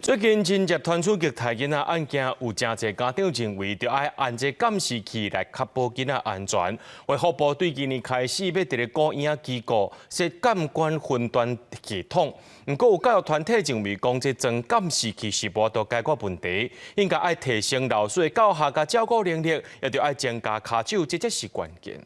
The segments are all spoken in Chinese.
最近真接传出虐待囡仔案件，有真侪家长认为，着爱按这监视器来确保囡仔安全。卫福部对今年开始要伫咧顾婴仔机构设监管分段系统。不过有教育团体认为，讲这装监视器是无法解决问题，应该爱提升老师的教学甲照顾能力，也着爱增加卡手，这才是关键。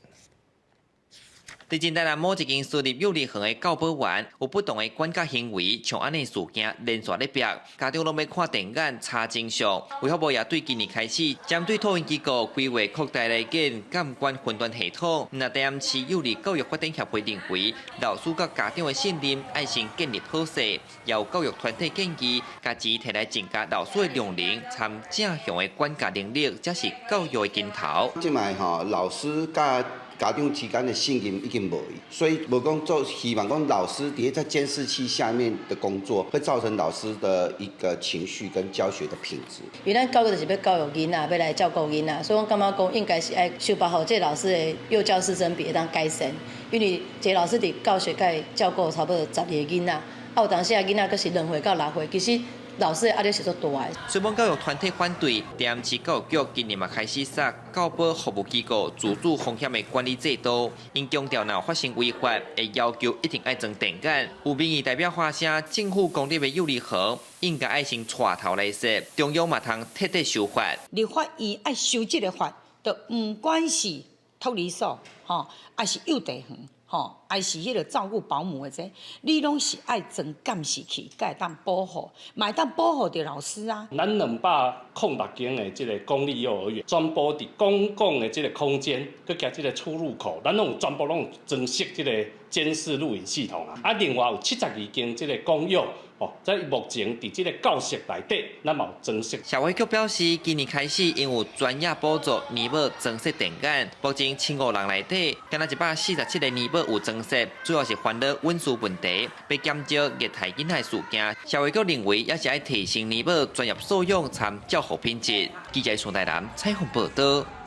伫近台南某一间私立幼儿园的教保员有不当的管教行为，像安尼事件连续咧爆，家长拢要看电眼查真相。卫福部也对今年开始，针对托婴机构规划扩大来建监管分段系统。那台南市幼儿教育发展协会认为，老师甲家长的信任爱先建立好势，也有教育团体建议，家钱摕来增加老师的量能，参正向的管教能力，才是教育的根头。即卖老师甲 家长之间的信任已经无，所以无讲做希望讲老师在监视器下面的工作，会造成老师的一个情绪跟教学的品质。因为咱教育就是要教育囡仔，要来照顾囡仔，所以我感觉讲应该是爱修把好这老师的幼教师生比会当改善，因为这老师伫教学界照顾差不多10个囡仔，有当时啊囡仔阁是2岁到6岁，其实 老师的压力是足大的。虽然教育团体反对，台南市教育局今年嘛开始设教保服务机构自主风险的管理制度，因强调若发生违法，会要求一定爱装电眼。有民意代表发声，政府公立的幼儿园应该爱先带头来说，中央嘛通彻底修法。立法院爱修这个法，就不管是托儿所，还是幼稚园。 还是迄个照顾保姆的这，你拢是爱装监视器，才会当保护，嘛会当保护着老师啊。咱206间的这个公立幼儿园，全部伫公共的这个空间，佮加这个出入口，咱拢全部拢有装设这个监视录影系统啊。另外有72间这个公幼。 在目前伫这个教室内底，咱嘛有装设。社会局表示，今年开始因有专业补助年保装设电眼，目前1500人内底，敢若147个年保有装设，主要是烦恼运输问题，被减少虐待囡仔事件。社会局认为，也是要提升年保专业素养，参教学品质。记者宋台南采访报道。